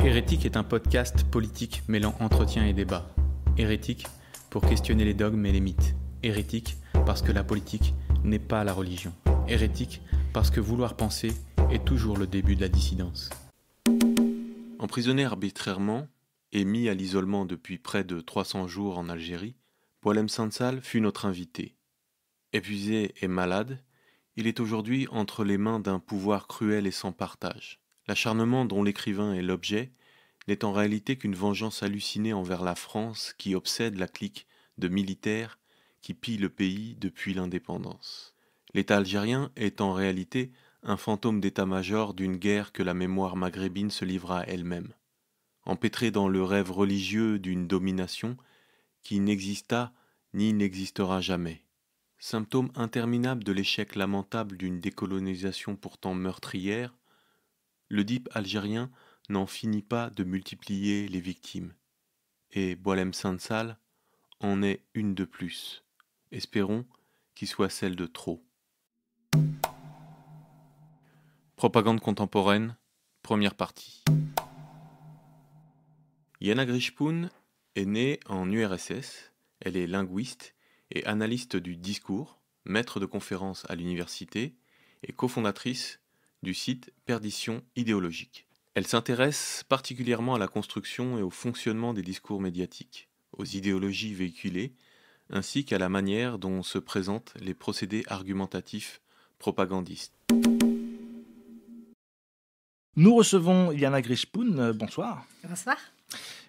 Hérétique est un podcast politique mêlant entretien et débat. Hérétique pour questionner les dogmes et les mythes. Hérétique parce que la politique n'est pas la religion. Hérétique parce que vouloir penser est toujours le début de la dissidence. Emprisonné arbitrairement et mis à l'isolement depuis près de 300 jours en Algérie, Boualem Sansal fut notre invité. Épuisé et malade, il est aujourd'hui entre les mains d'un pouvoir cruel et sans partage. L'acharnement dont l'écrivain est l'objet n'est en réalité qu'une vengeance hallucinée envers la France qui obsède la clique de militaires qui pillent le pays depuis l'indépendance. L'État algérien est en réalité un fantôme d'état-major d'une guerre que la mémoire maghrébine se livre à elle-même, empêtrée dans le rêve religieux d'une domination qui n'exista ni n'existera jamais. Symptôme interminable de l'échec lamentable d'une décolonisation pourtant meurtrière, le DIP algérien n'en finit pas de multiplier les victimes. Et Boualem Sansal en est une de plus. Espérons qu'il soit celle de trop. Propagande contemporaine, première partie. Yana Grishpoun est née en URSS, elle est linguiste et analyste du discours, maître de conférences à l'université et cofondatrice du site Perdition idéologique. Elle s'intéresse particulièrement à la construction et au fonctionnement des discours médiatiques, aux idéologies véhiculées, ainsi qu'à la manière dont se présentent les procédés argumentatifs propagandistes. Nous recevons Yana Grishpoun. Bonsoir. Bonsoir.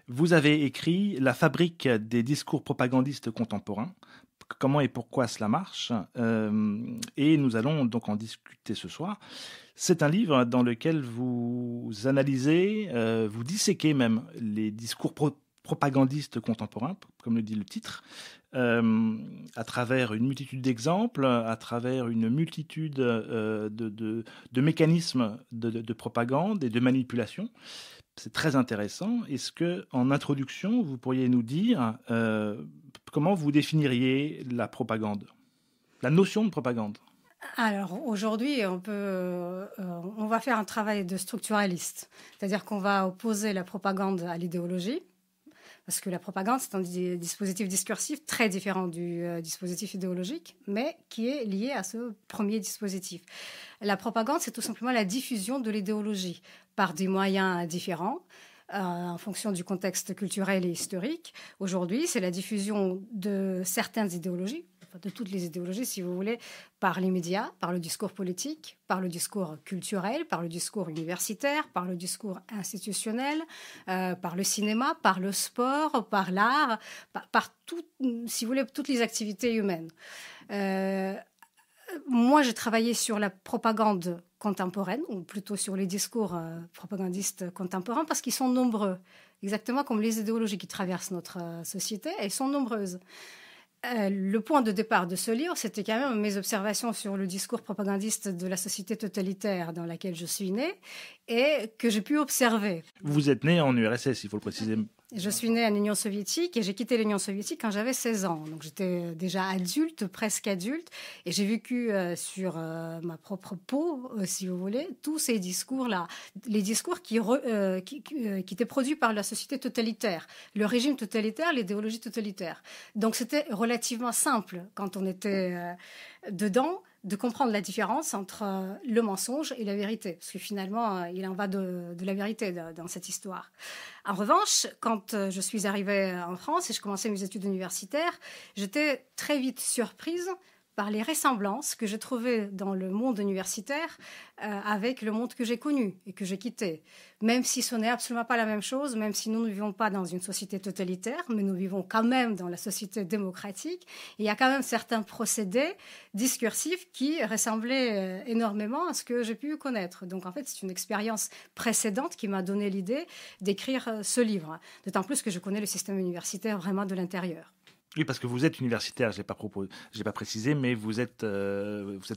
Vous avez écrit La fabrique des discours propagandistes contemporains. Comment et pourquoi cela marche, et nous allons donc en discuter ce soir. C'est un livre dans lequel vous analysez, vous disséquez même les discours propagandistes contemporains, comme le dit le titre, à travers une multitude d'exemples, à travers une multitude de mécanismes de propagande et de manipulation. C'est très intéressant. Est-ce que, en introduction, vous pourriez nous dire comment vous définiriez la propagande, la notion de propagande? Alors aujourd'hui, on va faire un travail de structuraliste, c'est-à-dire qu'on va opposer la propagande à l'idéologie, parce que la propagande, c'est un dispositif discursif très différent du dispositif idéologique, mais qui est lié à ce premier dispositif. La propagande, c'est tout simplement la diffusion de l'idéologie par des moyens différents, en fonction du contexte culturel et historique. Aujourd'hui, c'est la diffusion de certaines idéologies, de toutes les idéologies, si vous voulez, par les médias, par le discours politique, par le discours culturel, par le discours universitaire, par le discours institutionnel, par le cinéma, par le sport, par l'art, par tout, si vous voulez, toutes les activités humaines. Moi, j'ai travaillé sur la propagande contemporaine, ou plutôt sur les discours propagandistes contemporains, parce qu'ils sont nombreux, exactement comme les idéologies qui traversent notre société, elles sont nombreuses. Le point de départ de ce livre, c'était quand même mes observations sur le discours propagandiste de la société totalitaire dans laquelle je suis née et que j'ai pu observer. Vous êtes née en URSS, il faut le préciser. Je suis née en Union soviétique et j'ai quitté l'Union soviétique quand j'avais 16 ans. Donc j'étais déjà adulte, presque adulte, et j'ai vécu sur ma propre peau, si vous voulez, tous ces discours-là. Les discours qui étaient produits par la société totalitaire, le régime totalitaire, l'idéologie totalitaire. Donc c'était relativement simple quand on était dedans, de comprendre la différence entre le mensonge et la vérité. Parce que finalement, il en va de la vérité dans cette histoire. En revanche, quand je suis arrivée en France et je commençais mes études universitaires, j'étais très vite surprise par les ressemblances que j'ai trouvées dans le monde universitaire avec le monde que j'ai connu et que j'ai quitté. Même si ce n'est absolument pas la même chose, même si nous ne vivons pas dans une société totalitaire, mais nous vivons quand même dans la société démocratique, il y a quand même certains procédés discursifs qui ressemblaient énormément à ce que j'ai pu connaître. Donc en fait, c'est une expérience précédente qui m'a donné l'idée d'écrire ce livre. D'autant plus que je connais le système universitaire vraiment de l'intérieur. Oui, parce que vous êtes universitaire, je n'ai pas précisé, mais vous êtes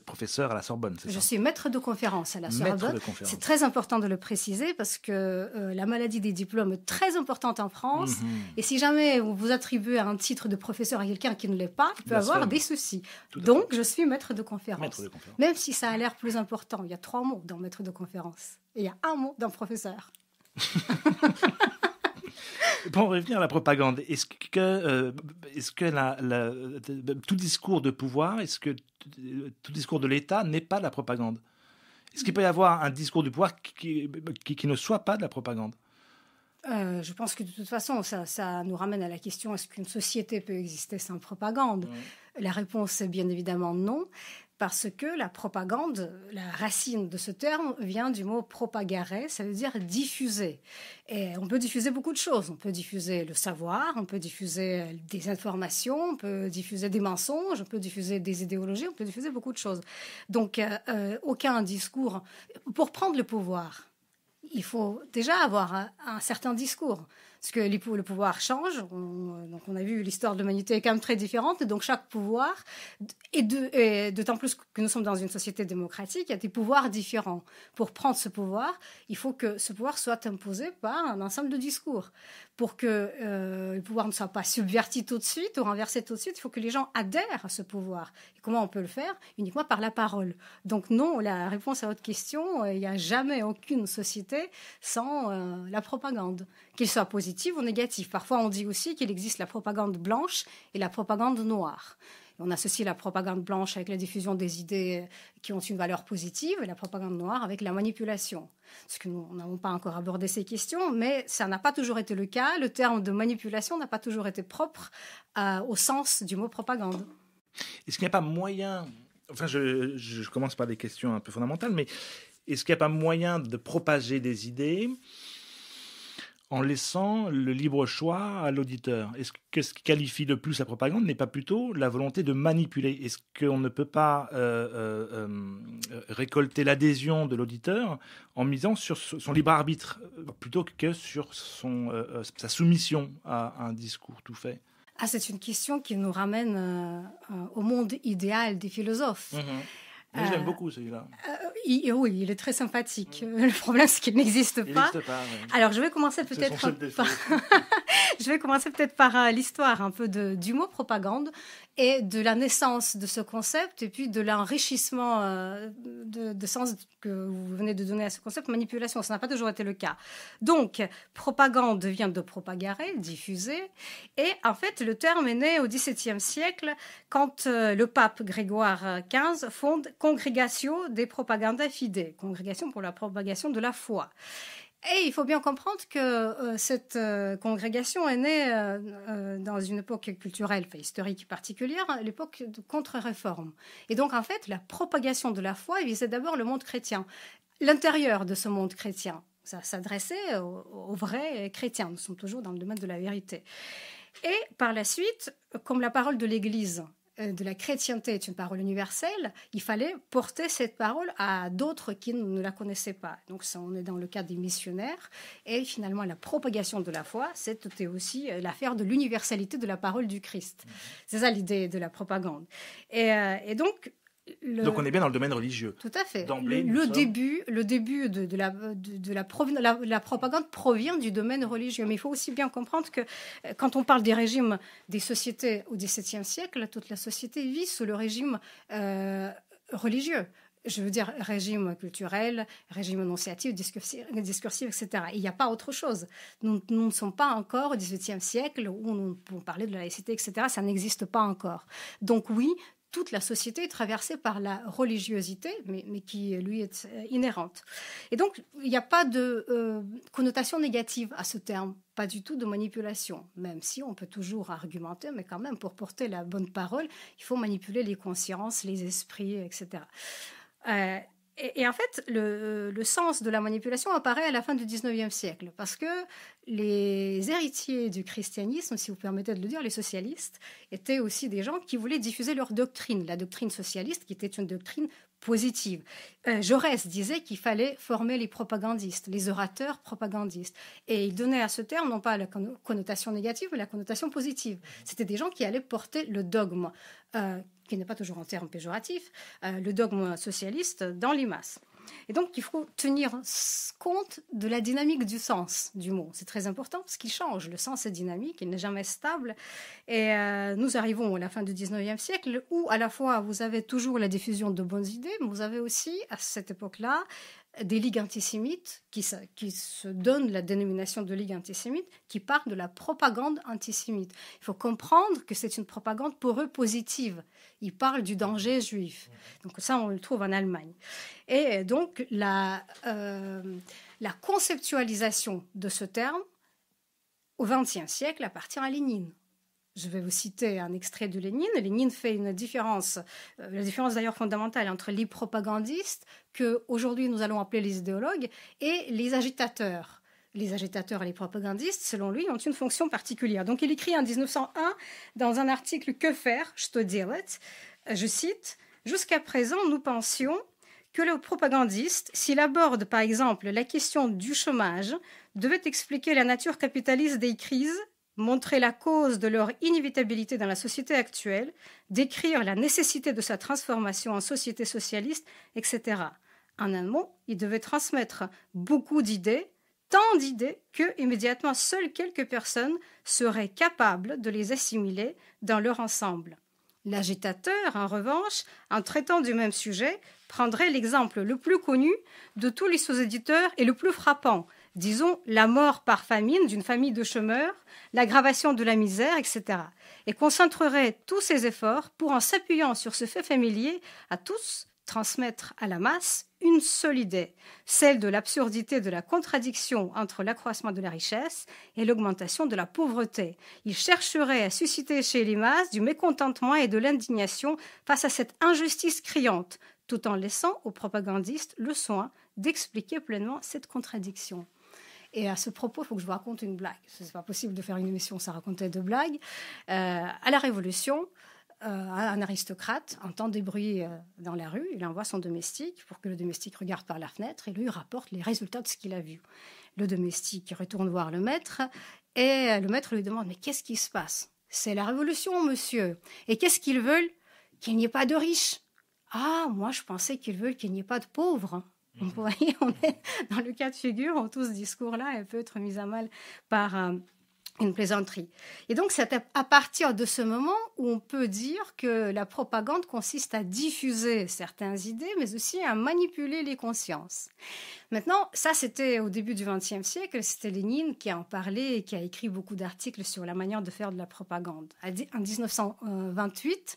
professeur à la Sorbonne, c'est ça? Je suis maître de conférence à la Sorbonne. C'est très important de le préciser parce que la maladie des diplômes est très importante en France. Et si jamais on vous attribue un titre de professeur à quelqu'un qui ne l'est pas, il peut avoir des soucis. Donc, je suis maître de conférence. Même si ça a l'air plus important. Il y a 3 mots dans maître de conférence. Et il y a 1 mot dans professeur. Pour revenir à la propagande, est-ce que tout discours de pouvoir, est-ce que tout discours de l'État n'est pas de la propagande? Est-ce qu'il peut y avoir un discours du pouvoir qui ne soit pas de la propagande? Je pense que de toute façon, ça nous ramène à la question, est-ce qu'une société peut exister sans propagande? La réponse est bien évidemment non, parce que la propagande, la racine de ce terme vient du mot propagare, ça veut dire diffuser. Et on peut diffuser beaucoup de choses. On peut diffuser le savoir, on peut diffuser des informations, on peut diffuser des mensonges, on peut diffuser des idéologies, on peut diffuser beaucoup de choses. Donc, aucun discours... Pour prendre le pouvoir, il faut déjà avoir un certain discours. Parce que le pouvoir change. Donc on a vu l'histoire de l'humanité est quand même très différente. Donc chaque pouvoir, et d'autant plus que nous sommes dans une société démocratique, il y a des pouvoirs différents. Pour prendre ce pouvoir, il faut que ce pouvoir soit imposé par un ensemble de discours. Pour que le pouvoir ne soit pas subverti tout de suite ou renversé tout de suite, il faut que les gens adhèrent à ce pouvoir. Et comment on peut le faire? Uniquement par la parole. Donc non, la réponse à votre question, il n'y a jamais aucune société sans la propagande, qu'il soit positive ou négative. Parfois, on dit aussi qu'il existe la propagande blanche et la propagande noire. On associe la propagande blanche avec la diffusion des idées qui ont une valeur positive et la propagande noire avec la manipulation. Parce que nous n'avons pas encore abordé ces questions, mais ça n'a pas toujours été le cas. Le terme de manipulation n'a pas toujours été propre au sens du mot propagande. Est-ce qu'il n'y a pas moyen... Enfin, je commence par des questions un peu fondamentales, mais est-ce qu'il n'y a pas moyen de propager des idées en laissant le libre choix à l'auditeur? Est-ce que ce qui qualifie le plus la propagande n'est pas plutôt la volonté de manipuler? Est-ce qu'on ne peut pas récolter l'adhésion de l'auditeur en misant sur son libre arbitre plutôt que sur sa soumission à un discours tout fait? C'est une question qui nous ramène au monde idéal des philosophes. Moi, je l'aime beaucoup, celui-là. Oui, il est très sympathique. Le problème, c'est qu'il n'existe pas. Ouais. Alors, je vais commencer peut-être par l'histoire un peu du mot propagande et de la naissance de ce concept et puis de l'enrichissement de sens que vous venez de donner à ce concept, manipulation. Ça n'a pas toujours été le cas. Donc, propagande vient de propagare, diffuser. Et en fait, le terme est né au XVIIe siècle quand le pape Grégoire XV fonde Congregatio de Propaganda Fide, congrégation pour la propagation de la foi. Et il faut bien comprendre que cette congrégation est née dans une époque culturelle, historique particulière, l'époque de contre-réforme. Et donc, en fait, la propagation de la foi visait d'abord le monde chrétien, l'intérieur de ce monde chrétien. Ça s'adressait aux vrais chrétiens. Nous sommes toujours dans le domaine de la vérité. Et par la suite, comme la parole de l'Église de la chrétienté est une parole universelle, il fallait porter cette parole à d'autres qui ne la connaissaient pas. Donc ça, on est dans le cas des missionnaires. Et finalement, la propagation de la foi, c'était aussi l'affaire de l'universalité de la parole du Christ. C'est ça l'idée de la propagande. Et donc... Donc on est bien dans le domaine religieux. Tout à fait. D'emblée, le début de la propagande provient du domaine religieux. Mais il faut aussi bien comprendre que quand on parle des régimes des sociétés au XVIIe siècle, toute la société vit sous le régime religieux. Je veux dire régime culturel, régime énonciatif, discursif, etc. Il n'y a pas autre chose. Nous ne sommes pas encore au XVIIIe siècle où nous pouvons parler de la laïcité, etc. Ça n'existe pas encore. Donc oui, toute la société est traversée par la religiosité, mais qui, lui, est inhérente. Et donc, il n'y a pas de connotation négative à ce terme, pas du tout de manipulation, même si on peut toujours argumenter, mais quand même, pour porter la bonne parole, il faut manipuler les consciences, les esprits, etc. Et en fait, le sens de la manipulation apparaît à la fin du XIXe siècle, parce que les héritiers du christianisme, si vous permettez de le dire, les socialistes, étaient aussi des gens qui voulaient diffuser leur doctrine, la doctrine socialiste, qui était une doctrine positive. Jaurès disait qu'il fallait former les propagandistes, les orateurs propagandistes. Et il donnait à ce terme, non pas la connotation négative, mais la connotation positive. C'était des gens qui allaient porter le dogme, qui n'est pas toujours un terme péjoratif, le dogme socialiste dans les masses. Et donc, il faut tenir compte de la dynamique du sens du mot. C'est très important parce qu'il change. Le sens est dynamique, il n'est jamais stable. Et nous arrivons à la fin du XIXe siècle où, à la fois, vous avez toujours la diffusion de bonnes idées, mais vous avez aussi, à cette époque-là, des ligues antisémites qui se donnent la dénomination de ligue antisémite, qui parlent de la propagande antisémite. Il faut comprendre que c'est une propagande pour eux positive. Ils parlent du danger juif. Donc ça, on le trouve en Allemagne. Et donc, la conceptualisation de ce terme, au XXe siècle, appartient à Lénine. Je vais vous citer un extrait de Lénine. Lénine fait une différence, la différence d'ailleurs fondamentale entre les propagandistes, qu'aujourd'hui nous allons appeler les idéologues, et les agitateurs. Les agitateurs et les propagandistes, selon lui, ont une fonction particulière. Donc il écrit en 1901 dans un article « Que faire ?» je cite, « Jusqu'à présent, nous pensions que le propagandiste, s'il aborde par exemple la question du chômage, devait expliquer la nature capitaliste des crises, montrer la cause de leur inévitabilité dans la société actuelle, décrire la nécessité de sa transformation en société socialiste, etc. En un mot, il devait transmettre beaucoup d'idées, tant d'idées que, immédiatement, seules quelques personnes seraient capables de les assimiler dans leur ensemble. L'agitateur, en revanche, en traitant du même sujet, prendrait l'exemple le plus connu de tous les sous-éditeurs et le plus frappant, disons la mort par famine d'une famille de chômeurs, l'aggravation de la misère, etc. et concentrerait tous ses efforts pour, en s'appuyant sur ce fait familier, à tous transmettre à la masse une seule idée, celle de l'absurdité de la contradiction entre l'accroissement de la richesse et l'augmentation de la pauvreté. Il chercherait à susciter chez les masses du mécontentement et de l'indignation face à cette injustice criante, tout en laissant aux propagandistes le soin d'expliquer pleinement cette contradiction. Et à ce propos, il faut que je vous raconte une blague. Ce n'est pas possible de faire une émission sans raconter de blagues. À la Révolution, un aristocrate entend des bruits dans la rue. Il envoie son domestique pour que le domestique regarde par la fenêtre et lui rapporte les résultats de ce qu'il a vu. Le domestique retourne voir le maître et le maître lui demande « Mais qu'est-ce qui se passe ?»« C'est la Révolution, monsieur. Et qu'est-ce qu'ils veulent ? Qu'il n'y ait pas de riches. »« Ah, moi, je pensais qu'ils veulent qu'il n'y ait pas de pauvres. » Vous voyez, on est dans le cas de figure où tout ce discours-là peut être mis à mal par une plaisanterie. Et donc, c'est à partir de ce moment où on peut dire que la propagande consiste à diffuser certaines idées, mais aussi à manipuler les consciences. Maintenant, ça, c'était au début du XXe siècle. C'était Lénine qui en parlait et qui a écrit beaucoup d'articles sur la manière de faire de la propagande. En 1928,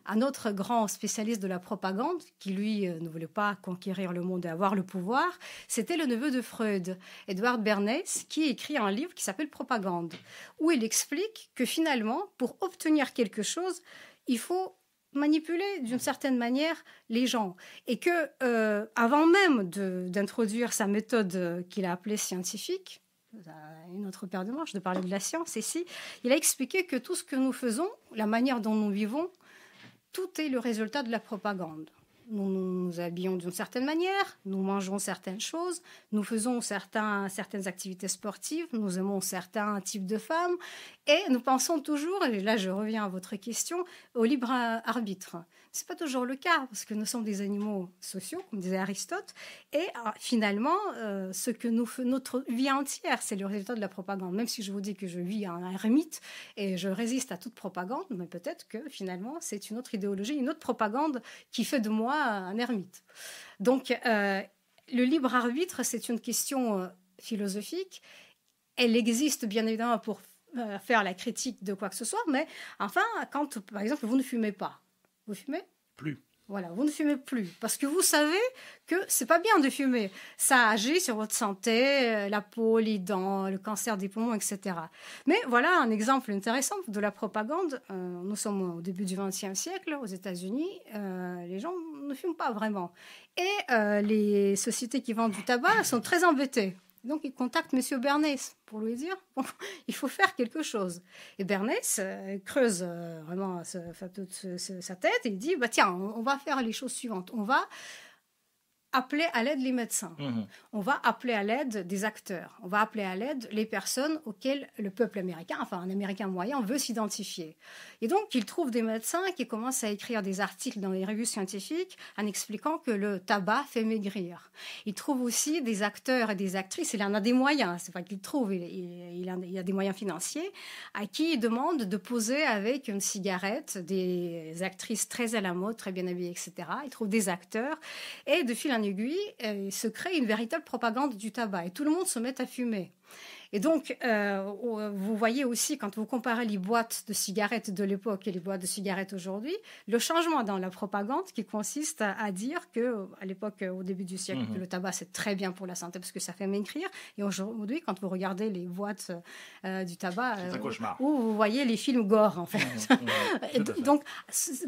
un autre grand spécialiste de la propagande, qui lui ne voulait pas conquérir le monde et avoir le pouvoir, c'était le neveu de Freud, Edward Bernays, qui écrit un livre qui s'appelle Propagande, où il explique que finalement, pour obtenir quelque chose, il faut manipuler d'une certaine manière les gens et que avant même d'introduire sa méthode qu'il a appelée scientifique, une autre paire de manches de parler de la science ici, il a expliqué que tout ce que nous faisons, la manière dont nous vivons, tout est le résultat de la propagande. Nous nous habillons d'une certaine manière, nous mangeons certaines choses, nous faisons certaines activités sportives, nous aimons certains types de femmes et nous pensons toujours, et là je reviens à votre question, au libre arbitre. Ce n'est pas toujours le cas parce que nous sommes des animaux sociaux, comme disait Aristote, et finalement, notre vie entière, c'est le résultat de la propagande. Même si je vous dis que je vis en ermite et je résiste à toute propagande, mais peut-être que finalement, c'est une autre idéologie, une autre propagande qui fait de moi un ermite. Donc, le libre arbitre, c'est une question philosophique. Elle existe bien évidemment pour faire la critique de quoi que ce soit, mais enfin, quand, par exemple, vous ne fumez pas, vous fumez ? Plus. Voilà, vous ne fumez plus parce que vous savez que c'est pas bien de fumer. Ça agit sur votre santé, la peau, les dents, le cancer des poumons, etc. Mais voilà un exemple intéressant de la propagande. Nous sommes au début du XXe siècle aux États-Unis. Les gens ne fument pas vraiment. Et les sociétés qui vendent du tabac sont très embêtées. Donc, il contacte M. Bernays pour lui dire bon, il faut faire quelque chose. Et Bernays creuse vraiment sa tête et il dit bah, tiens, on va faire les choses suivantes. On va appeler à l'aide les médecins. On va appeler à l'aide des acteurs. On va appeler à l'aide les personnes auxquelles le peuple américain, enfin un Américain moyen, veut s'identifier. Et donc, il trouve des médecins qui commencent à écrire des articles dans les revues scientifiques en expliquant que le tabac fait maigrir. Il trouve aussi des acteurs et des actrices, il en a des moyens, c'est pas qu'il trouve, il a des moyens financiers, à qui il demande de poser avec une cigarette des actrices très à la mode, très bien habillées, etc. Il trouve des acteurs et de fil en en aiguille, se crée une véritable propagande du tabac et tout le monde se met à fumer. Et donc, vous voyez aussi, quand vous comparez les boîtes de cigarettes de l'époque et les boîtes de cigarettes aujourd'hui, le changement dans la propagande qui consiste à dire que, à l'époque, au début du siècle, que le tabac, c'est très bien pour la santé parce que ça fait maigrir. Et aujourd'hui, quand vous regardez les boîtes du tabac, c'est un cauchemar. où vous voyez les films gore, en fait. Donc,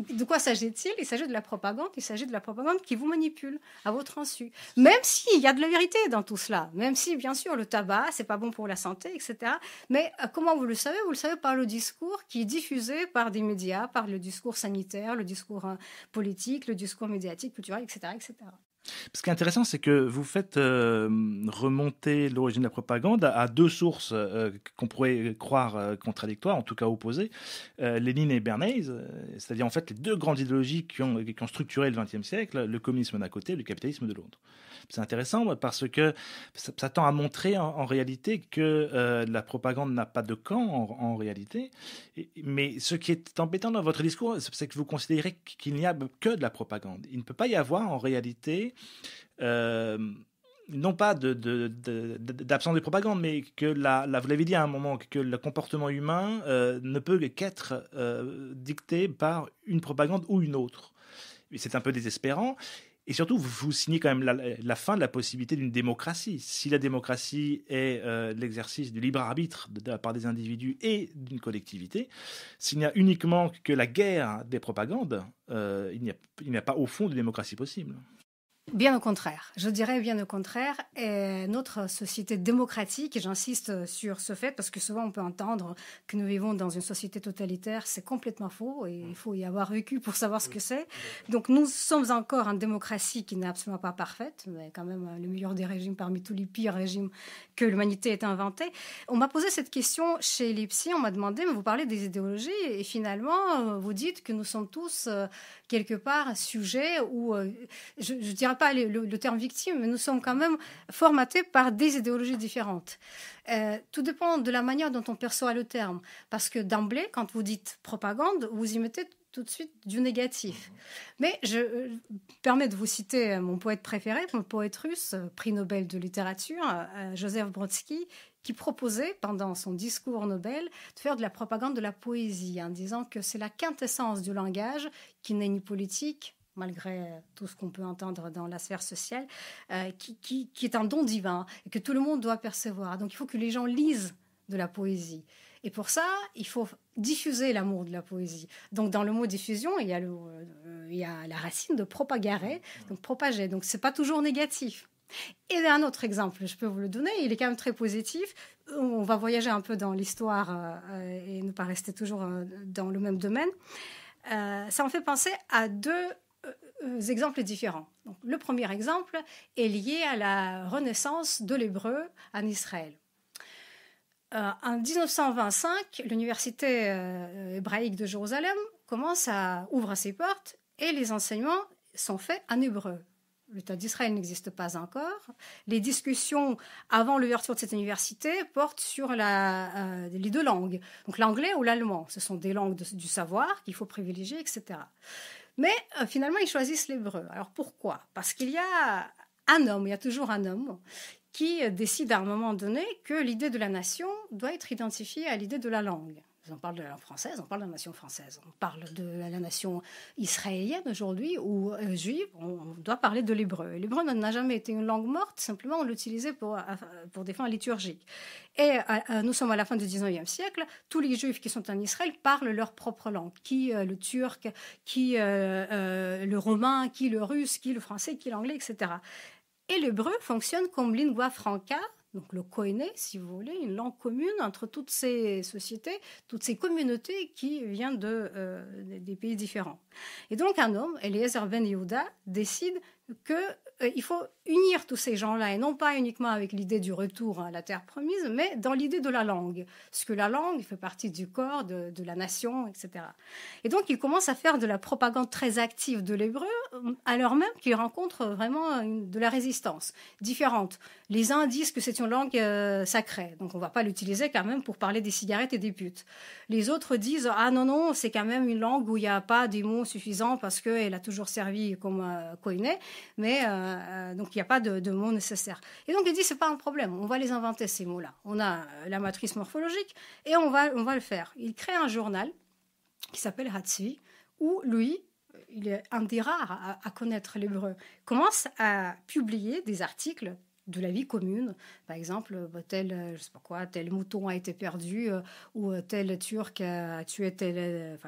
de quoi s'agit-il? Il s'agit de la propagande. Il s'agit de la propagande qui vous manipule à votre insu. Même s'il y a de la vérité dans tout cela. Même si, bien sûr, le tabac, c'est pas bon pour la santé, etc. Mais comment vous le savez? Vous le savez par le discours qui est diffusé par des médias, par le discours sanitaire, le discours politique, le discours médiatique, culturel, etc., etc. Ce qui est intéressant, c'est que vous faites remonter l'origine de la propagande à deux sources qu'on pourrait croire contradictoires, en tout cas opposées, Lénine et Bernays, c'est-à-dire en fait les deux grandes idéologies qui ont structuré le XXe siècle, le communisme d'un côté, le capitalisme de l'autre. C'est intéressant parce que ça tend à montrer en réalité que la propagande n'a pas de camp en réalité. Mais ce qui est embêtant dans votre discours, c'est que vous considérez qu'il n'y a que de la propagande. Il ne peut pas y avoir en réalité non pas d'absence de propagande, mais que vous l'avez dit à un moment, que le comportement humain ne peut qu'être dicté par une propagande ou une autre. Et c'est un peu désespérant. Et surtout, vous signez quand même la fin de la possibilité d'une démocratie. Si la démocratie est l'exercice du libre arbitre de la part des individus et d'une collectivité, s'il n'y a uniquement que la guerre des propagandes, il n'y a pas au fond de démocratie possible. Bien au contraire, je dirais bien au contraire. Et notre société démocratique, et j'insiste sur ce fait parce que souvent on peut entendre que nous vivons dans une société totalitaire, c'est complètement faux et il faut y avoir vécu pour savoir ce que c'est. Donc nous sommes encore en démocratie qui n'est absolument pas parfaite, mais quand même le meilleur des régimes parmi tous les pires régimes que l'humanité ait inventés. On m'a posé cette question chez les psys, on m'a demandé, mais vous parlez des idéologies et finalement vous dites que nous sommes tous quelque part sujets ou je dirais pas le terme victime, mais nous sommes quand même formatés par des idéologies différentes. Tout dépend de la manière dont on perçoit le terme. Parce que d'emblée, quand vous dites propagande, vous y mettez tout de suite du négatif. Mais je permets de vous citer mon poète préféré, mon poète russe, prix Nobel de littérature, Joseph Brodsky, qui proposait, pendant son discours Nobel, de faire de la propagande de la poésie, en disant que c'est la quintessence du langage qui n'est ni politique, malgré tout ce qu'on peut entendre dans la sphère sociale, qui est un don divin et que tout le monde doit percevoir. Donc il faut que les gens lisent de la poésie. Et pour ça, il faut diffuser l'amour de la poésie. Donc dans le mot diffusion, il y a la racine de propagare, donc propager. Donc c'est pas toujours négatif. Et un autre exemple, je peux vous le donner, il est quand même très positif. On va voyager un peu dans l'histoire et ne pas rester toujours dans le même domaine. Ça en fait penser à deux exemples différents. Donc, le premier exemple est lié à la renaissance de l'hébreu en Israël. En 1925, l'université hébraïque de Jérusalem ouvre ses portes et les enseignements sont faits en hébreu. L'État d'Israël n'existe pas encore. Les discussions avant l'ouverture de cette université portent sur les deux langues, donc l'anglais ou l'allemand. Ce sont des langues du savoir qu'il faut privilégier, etc. Mais finalement, ils choisissent l'hébreu. Alors pourquoi? Parce qu'il y a il y a toujours un homme qui décide à un moment donné que l'idée de la nation doit être identifiée à l'idée de la langue. On parle de la langue française, on parle de la nation française. On parle de la nation israélienne aujourd'hui ou juive, on doit parler de l'hébreu. L'hébreu n'a jamais été une langue morte, simplement on l'utilisait pour des fins liturgiques. Et nous sommes à la fin du 19e siècle, tous les juifs qui sont en Israël parlent leur propre langue. Qui le turc, qui le romain, qui le russe, qui le français, qui l'anglais, etc. Et l'hébreu fonctionne comme lingua franca, donc le koiné, si vous voulez, une langue commune entre toutes ces sociétés, toutes ces communautés qui viennent des pays différents. Et donc un homme, Eliezer Ben Yehuda, décide qu'il faut unir tous ces gens-là, et non pas uniquement avec l'idée du retour à la terre promise, mais dans l'idée de la langue. Parce que la langue fait partie du corps, de la nation, etc. Et donc il commence à faire de la propagande très active de l'hébreu, alors même qu'ils rencontrent vraiment de la résistance différente. Les uns disent que c'est une langue sacrée, donc on ne va pas l'utiliser quand même pour parler des cigarettes et des putes. Les autres disent « Ah non, c'est quand même une langue où il n'y a pas des mots suffisants parce qu'elle a toujours servi comme koiné, mais donc il n'y a pas de mots nécessaires. » Et donc il dit « C'est pas un problème, on va les inventer ces mots-là. On a la matrice morphologique et on va le faire. » Il crée un journal qui s'appelle Hatzvi, où lui, il est un des rares à connaître l'hébreu, commence à publier des articles de la vie commune. Par exemple, tel, je sais pas quoi, tel mouton a été perdu, ou tel Turc a tué telle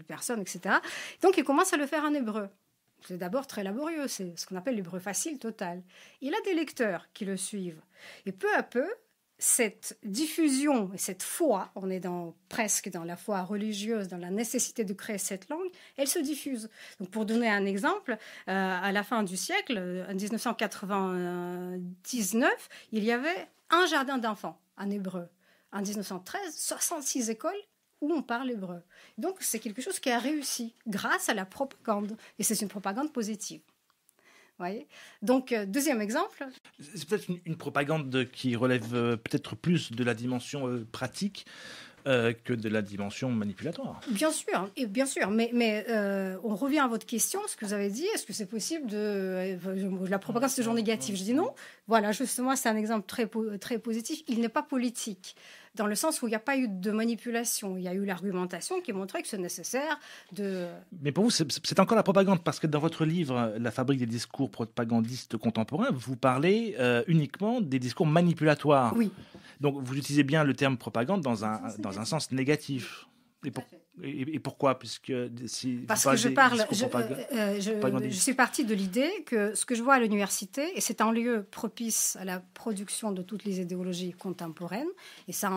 personne, etc. Donc, il commence à le faire en hébreu. C'est d'abord très laborieux, c'est ce qu'on appelle l'hébreu facile total. Il a des lecteurs qui le suivent. Et peu à peu, cette diffusion et cette foi, on est presque dans la foi religieuse, dans la nécessité de créer cette langue, elle se diffuse. Donc pour donner un exemple, à la fin du siècle, en 1999, il y avait un jardin d'enfants en hébreu. En 1913, 66 écoles où on parle hébreu. Donc c'est quelque chose qui a réussi grâce à la propagande. Et c'est une propagande positive. Voyez. Donc, deuxième exemple. C'est peut-être une propagande qui relève peut-être plus de la dimension pratique que de la dimension manipulatoire. Bien sûr, mais on revient à votre question, ce que vous avez dit, est-ce que c'est possible la propagande c'est toujours négatif? Je dis non. Voilà, justement, c'est un exemple très positif. Il n'est pas politique, dans le sens où il n'y a pas eu de manipulation. Il y a eu l'argumentation qui montrait que c'est nécessaire de... Mais pour vous, c'est encore la propagande, parce que dans votre livre, La fabrique des discours propagandistes contemporains, vous parlez uniquement des discours manipulatoires. Oui. Donc vous utilisez bien le terme propagande dans un sens négatif. Et pourquoi? Parce que je suis partie de l'idée que ce que je vois à l'université, et c'est un lieu propice à la production de toutes les idéologies contemporaines, et ça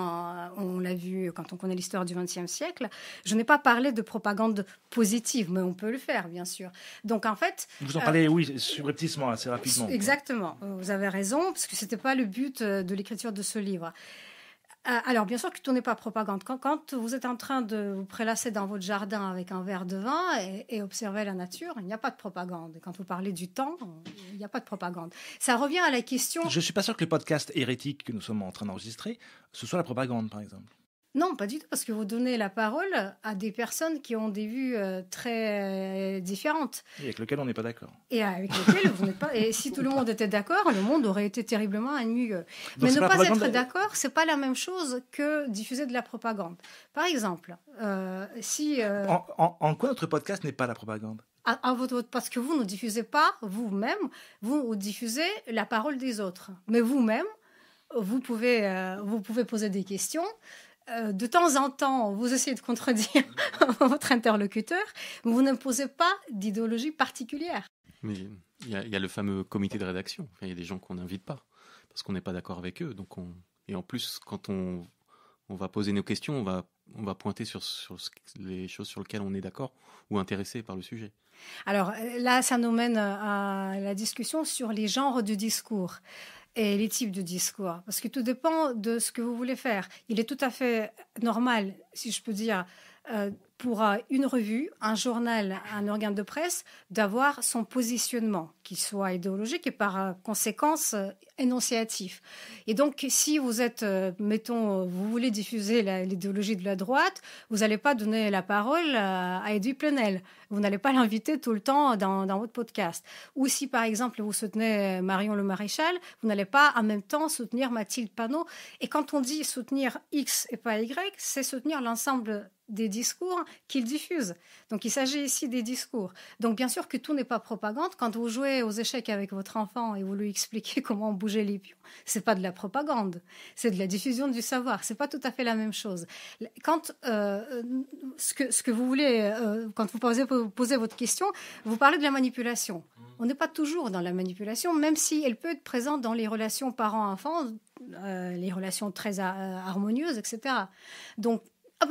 on l'a vu quand on connaît l'histoire du XXe siècle, je n'ai pas parlé de propagande positive, mais on peut le faire, bien sûr. Donc en fait... Vous en parlez, oui, subrepticement, assez rapidement. Exactement, vous avez raison, parce que ce n'était pas le but de l'écriture de ce livre. Alors, bien sûr que tout n'est pas propagande. Quand vous êtes en train de vous prélasser dans votre jardin avec un verre de vin et observer la nature, il n'y a pas de propagande. Quand vous parlez du temps, il n'y a pas de propagande. Ça revient à la question... Je ne suis pas sûr que le podcast hérétique que nous sommes en train d'enregistrer, ce soit la propagande, par exemple. Non, pas du tout, parce que vous donnez la parole à des personnes qui ont des vues très différentes. Et avec lesquelles on n'est pas d'accord. Et avec lesquelles vous n'êtes pas... Et si tout le monde était d'accord, le monde aurait été terriblement ennuyeux. Mais ne pas être d'accord, c'est pas la même chose que diffuser de la propagande. Par exemple, si... En quoi notre podcast n'est pas la propagande? Parce que vous ne diffusez pas vous-même, vous diffusez la parole des autres. Mais vous-même, vous pouvez poser des questions. De temps en temps, vous essayez de contredire votre interlocuteur, mais vous n'imposez pas d'idéologie particulière. Mais il y a le fameux comité de rédaction. Enfin, il y a des gens qu'on n'invite pas parce qu'on n'est pas d'accord avec eux. Et en plus, quand on va poser nos questions, on va pointer sur les choses sur lesquelles on est d'accord ou intéressé par le sujet. Alors là, ça nous mène à la discussion sur les genres de discours et les types de discours, parce que tout dépend de ce que vous voulez faire. Il est tout à fait normal, si je peux dire, pour une revue, un journal, un organe de presse, d'avoir son positionnement, qui soit idéologique et par conséquence énonciatif. Et donc, si vous êtes, vous voulez diffuser l'idéologie de la droite, vous n'allez pas donner la parole à Edoui Plenel. Vous n'allez pas l'inviter tout le temps dans votre podcast. Ou si, par exemple, vous soutenez Marion Le Maréchal, vous n'allez pas en même temps soutenir Mathilde Panot. Et quand on dit soutenir X et pas Y, c'est soutenir l'ensemble des discours qu'il diffuse. Donc, il s'agit ici des discours. Donc, bien sûr que tout n'est pas propagande. Quand vous jouez aux échecs avec votre enfant et vous lui expliquez comment bouger les pions, c'est pas de la propagande, c'est de la diffusion du savoir. C'est pas tout à fait la même chose. Quand ce que vous voulez, quand vous posez votre question, vous parlez de la manipulation. On n'est pas toujours dans la manipulation, même si elle peut être présente dans les relations parents-enfants, les relations très harmonieuses, etc. Donc,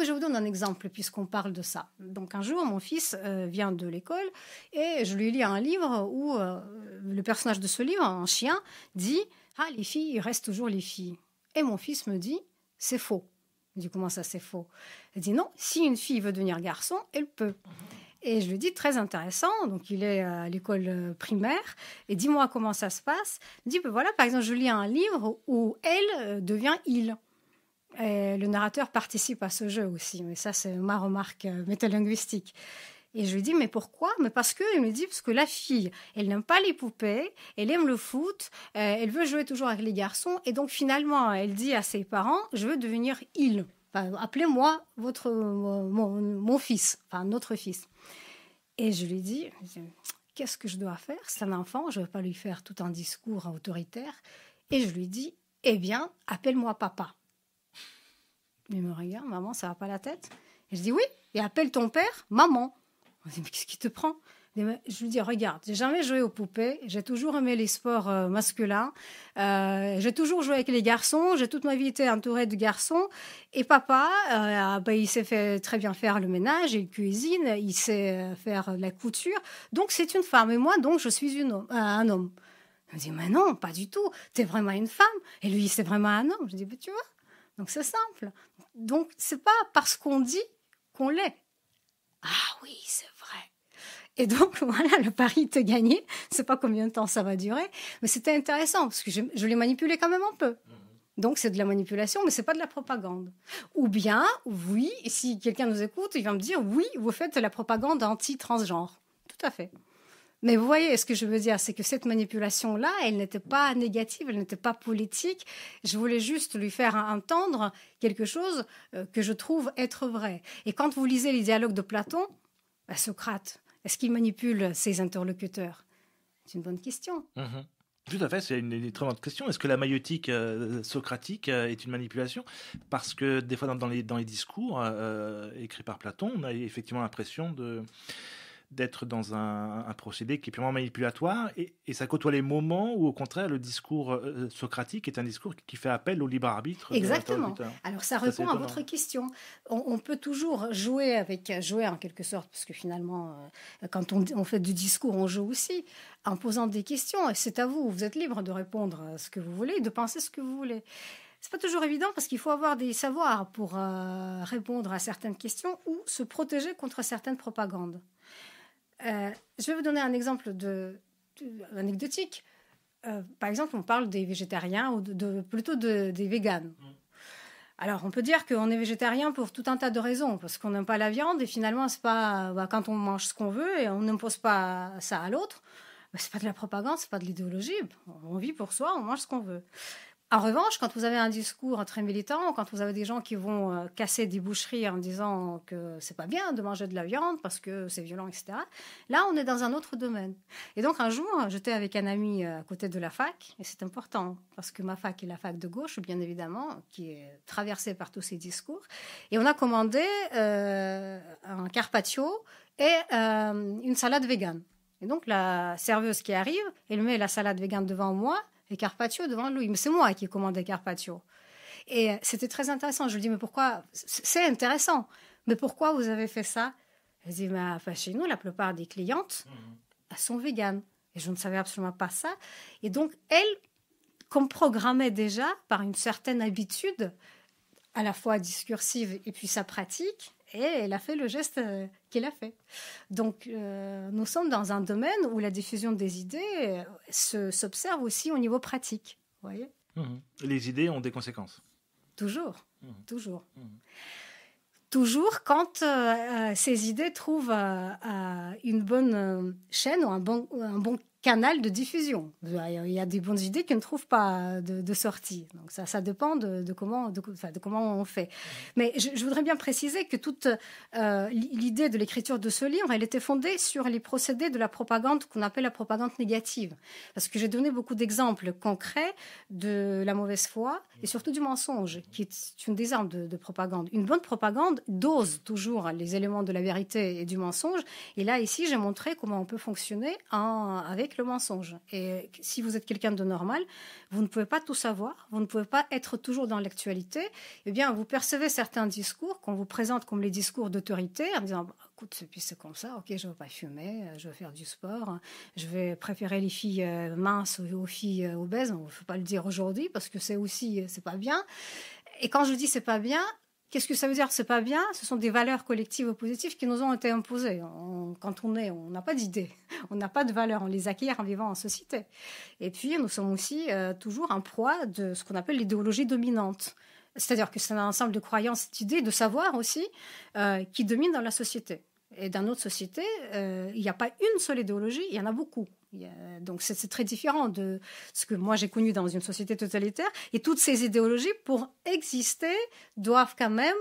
je vous donne un exemple puisqu'on parle de ça. Donc un jour, mon fils vient de l'école et je lui lis un livre où le personnage de ce livre, un chien, dit « Ah, les filles, il reste toujours les filles ». Et mon fils me dit « C'est faux ». Je dis « Comment ça, c'est faux ?» Il dit « Non, si une fille veut devenir garçon, elle peut ». Et je lui dis, très intéressant. Donc, il est à l'école primaire. Et dis-moi comment ça se passe. Il me dit, ben voilà, par exemple, je lis un livre où elle devient il. Et le narrateur participe à ce jeu aussi. Mais ça, c'est ma remarque métalinguistique. Et je lui dis, mais pourquoi? Mais parce que, il me dit, parce que la fille, elle n'aime pas les poupées, elle aime le foot, elle veut jouer toujours avec les garçons. Et donc, finalement, elle dit à ses parents, je veux devenir il. Enfin, appelez-moi mon fils, enfin, notre fils. Et je lui dis, qu'est-ce que je dois faire? C'est un enfant, je ne vais pas lui faire tout un discours autoritaire. Et je lui dis, eh bien, appelle-moi papa. Il me regarde, maman, ça va pas la tête? Et je dis, oui, et appelle ton père, maman. On dit, mais qu'est-ce qui te prend? Je lui dis, regarde, j'ai jamais joué aux poupées, j'ai toujours aimé les sports masculins, j'ai toujours joué avec les garçons, j'ai toute ma vie été entourée de garçons, et papa, il sait très bien faire le ménage, il cuisine, il sait faire la couture, donc c'est une femme, et moi, donc, je suis un homme. Il me dit, mais non, pas du tout, t'es vraiment une femme, et lui, c'est vraiment un homme. Je dis, tu vois, donc c'est simple. Donc, c'est pas parce qu'on dit qu'on l'est. Ah oui, c'est vrai. Et donc, voilà, le pari était gagné. Je ne sais pas combien de temps ça va durer, mais c'était intéressant parce que je l'ai manipulé quand même un peu. Donc, c'est de la manipulation, mais ce n'est pas de la propagande. Ou bien, oui, si quelqu'un nous écoute, il va me dire, oui, vous faites de la propagande anti-transgenre. Tout à fait. Mais vous voyez, ce que je veux dire, c'est que cette manipulation-là, elle n'était pas négative, elle n'était pas politique. Je voulais juste lui faire entendre quelque chose que je trouve être vrai. Et quand vous lisez les dialogues de Platon, Socrate, est-ce qu'il manipule ses interlocuteurs? C'est une bonne question. Tout à fait, c'est une très bonne question. Est-ce que la maïeutique socratique est une manipulation? Parce que des fois, dans les discours écrits par Platon, on a effectivement l'impression d'être dans un procédé qui est purement manipulatoire et ça côtoie les moments où, au contraire, le discours socratique est un discours qui fait appel au libre arbitre. Exactement. Alors, ça répond à votre question. On peut toujours jouer en quelque sorte, parce que finalement, quand on fait du discours, on joue aussi, en posant des questions. Et c'est à vous, vous êtes libre de répondre à ce que vous voulez, de penser ce que vous voulez. C'est pas toujours évident parce qu'il faut avoir des savoirs pour répondre à certaines questions ou se protéger contre certaines propagandes. Je vais vous donner un exemple anecdotique. Par exemple, on parle des végétariens ou plutôt des véganes. Alors, on peut dire qu'on est végétarien pour tout un tas de raisons, parce qu'on n'aime pas la viande et finalement, c'est pas quand on mange ce qu'on veut et on n'impose pas ça à l'autre. C'est pas de la propagande, c'est pas de l'idéologie. On vit pour soi, on mange ce qu'on veut. En revanche, quand vous avez un discours très militant, quand vous avez des gens qui vont casser des boucheries en disant que c'est pas bien de manger de la viande parce que c'est violent, etc., là, on est dans un autre domaine. Et donc, un jour, j'étais avec un ami à côté de la fac, et c'est important, parce que ma fac est la fac de gauche, bien évidemment, qui est traversée par tous ces discours. Et on a commandé un carpaccio et une salade végane. Et donc, la serveuse qui arrive, elle met la salade végane devant moi, et carpaccio devant lui. Mais c'est moi qui ai commandé carpaccio. Et c'était très intéressant. Je lui dis, mais pourquoi? C'est intéressant. Mais pourquoi vous avez fait ça? Elle dit, chez nous, la plupart des clientes, elles sont véganes. Et je ne savais absolument pas ça. Et donc, elle, comme programmait déjà par une certaine habitude, à la fois discursive et puis sa pratique, et elle a fait le geste qu'elle a fait. Donc, nous sommes dans un domaine où la diffusion des idées s'observe aussi au niveau pratique. Vous voyez ? Les idées ont des conséquences. Toujours. Toujours quand ces idées trouvent une bonne chaîne ou un bon canal de diffusion. Il y a des bonnes idées qui ne trouvent pas de sortie. Donc ça dépend de comment on fait. Mais je voudrais bien préciser que toute l'idée de l'écriture de ce livre, elle était fondée sur les procédés de la propagande qu'on appelle la propagande négative. Parce que j'ai donné beaucoup d'exemples concrets de la mauvaise foi et surtout du mensonge, qui est une des armes de propagande. Une bonne propagande dose toujours les éléments de la vérité et du mensonge. Et là, ici, j'ai montré comment on peut fonctionner avec le mensonge. Et si vous êtes quelqu'un de normal, vous ne pouvez pas tout savoir, vous ne pouvez pas être toujours dans l'actualité. Eh bien, vous percevez certains discours qu'on vous présente comme les discours d'autorité, en disant, écoute, c'est comme ça, ok, je ne vais pas fumer, je vais faire du sport, je vais préférer les filles minces aux filles obèses. Il ne faut pas le dire aujourd'hui parce que c'est pas bien. Et quand je dis c'est pas bien, Qu'est-ce que ça veut dire? C'est pas bien. Ce sont des valeurs collectives ou positives qui nous ont été imposées. Quand on n'a pas d'idées, on n'a pas de valeurs, on les acquiert en vivant en société. Et puis, nous sommes aussi toujours en proie de ce qu'on appelle l'idéologie dominante. C'est-à-dire que c'est un ensemble de croyances, d'idées, de savoirs aussi, qui dominent dans la société. Et dans notre société, il n'y a pas une seule idéologie, il y en a beaucoup. Donc c'est très différent de ce que moi j'ai connu dans une société totalitaire. Et toutes ces idéologies, pour exister, doivent quand même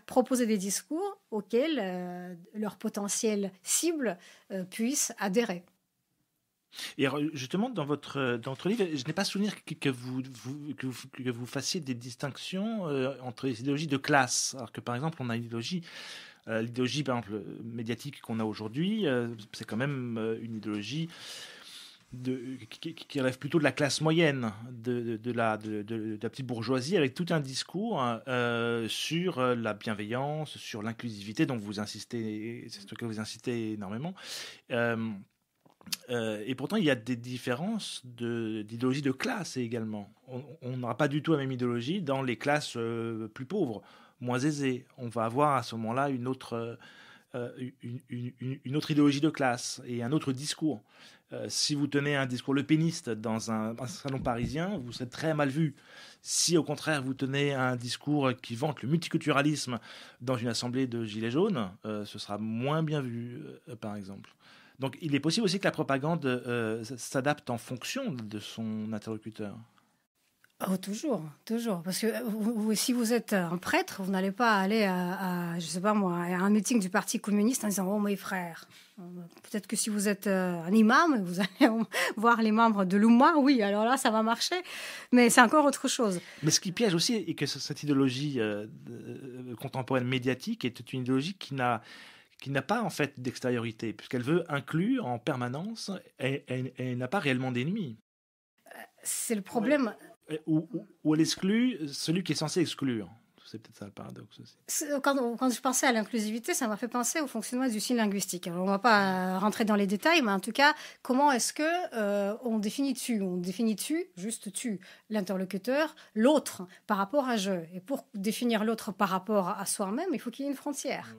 proposer des discours auxquels leur potentiel cible puisse adhérer. Et justement, dans votre livre, je n'ai pas souvenir que vous fassiez des distinctions entre les idéologies de classe. Alors que par exemple, on a une idéologie... l'idéologie, par exemple, médiatique qu'on a aujourd'hui, c'est quand même une idéologie qui relève plutôt de la classe moyenne, de la petite bourgeoisie, avec tout un discours sur la bienveillance, sur l'inclusivité, dont vous insistez, c'est ce que vous insistez énormément. Et pourtant, il y a des différences d'idéologie de classe également. On n'aura pas du tout la même idéologie dans les classes plus pauvres, moins aisées. On va avoir à ce moment-là une autre idéologie de classe et un autre discours. Si vous tenez un discours lepéniste dans un salon parisien, vous serez très mal vu. Si au contraire vous tenez un discours qui vante le multiculturalisme dans une assemblée de gilets jaunes, ce sera moins bien vu, par exemple. Donc il est possible aussi que la propagande s'adapte en fonction de son interlocuteur. Oh, toujours. Parce que si vous êtes un prêtre, vous n'allez pas aller je sais pas moi, à un meeting du Parti communiste en disant « Oh, mes frères ». Peut-être que si vous êtes un imam, vous allez voir les membres de l'Oumma, oui, alors là, ça va marcher. Mais c'est encore autre chose. Mais ce qui piège aussi, est que cette idéologie contemporaine médiatique est une idéologie qui n'a pas en fait d'extériorité, puisqu'elle veut inclure en permanence et n'a pas réellement d'ennemis. C'est le problème... Ouais. Où elle exclut celui qui est censé exclure. C'est peut-être ça le paradoxe aussi. Quand je pensais à l'inclusivité, ça m'a fait penser au fonctionnement du signe linguistique. Alors, on ne va pas rentrer dans les détails, mais en tout cas, comment est-ce que on définit tu? On définit juste tu, l'interlocuteur, l'autre par rapport à je. Et pour définir l'autre par rapport à soi-même, il faut qu'il y ait une frontière.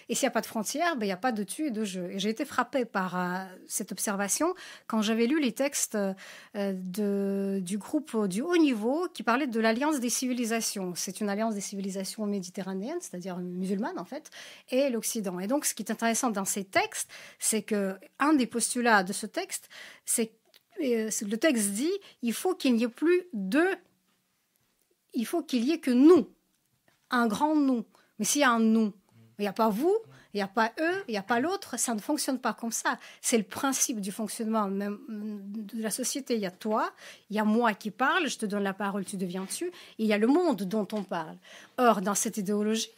Et s'il n'y a pas de frontière, il n'y a pas de tu et de je. Et j'ai été frappée par cette observation quand j'avais lu les textes du groupe du haut niveau qui parlait de l'Alliance des civilisations. C'est une alliance des civilisations méditerranéenne, c'est-à-dire musulmane en fait, et l'Occident. Et donc, ce qui est intéressant dans ces textes, c'est que un des postulats de ce texte, c'est que le texte dit il faut qu'il n'y ait plus il faut qu'il y ait que nous, un grand nous. Mais s'il y a un nous, il n'y a pas vous, il n'y a pas eux, il n'y a pas l'autre, ça ne fonctionne pas comme ça. C'est le principe du fonctionnement même de la société. Il y a toi, il y a moi qui parle, je te donne la parole, tu deviens tu, et il y a le monde dont on parle. Or, dans cette idéologie,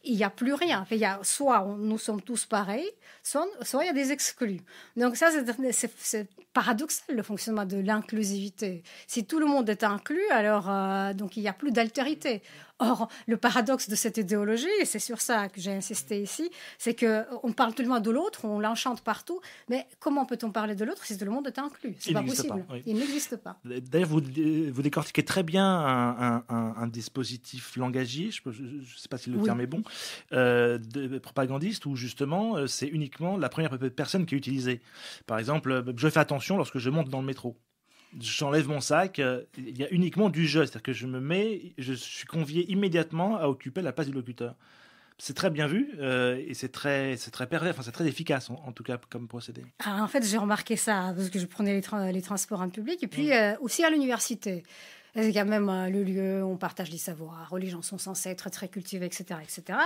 il n'y a plus rien. Il y a, soit nous sommes tous pareils, soit il y a des exclus. Donc ça, c'est paradoxal, le fonctionnement de l'inclusivité. Si tout le monde est inclus, alors donc il n'y a plus d'altérité. Or, le paradoxe de cette idéologie, et c'est sur ça que j'ai insisté ici, c'est qu'on parle tout le monde de l'autre, on l'enchante partout, mais comment peut-on parler de l'autre si tout le monde est inclus? C'est pas possible. Oui. Il n'existe pas. D'ailleurs, vous décortiquez très bien un dispositif langagier, je ne sais pas si le terme est bon, de propagandiste, où justement, c'est uniquement la première personne qui est utilisée. Par exemple, je fais attention lorsque je monte dans le métro. J'enlève mon sac, il y a uniquement du je, c'est-à-dire que je suis convié immédiatement à occuper la place du locuteur. C'est très bien vu et c'est très pervers, enfin c'est très efficace en tout cas comme procédé. Alors, en fait, j'ai remarqué ça parce que je prenais les transports en public et puis aussi à l'université. C'est quand même le lieu où on partage les savoirs, où les gens sont censés être très cultivés, etc., etc.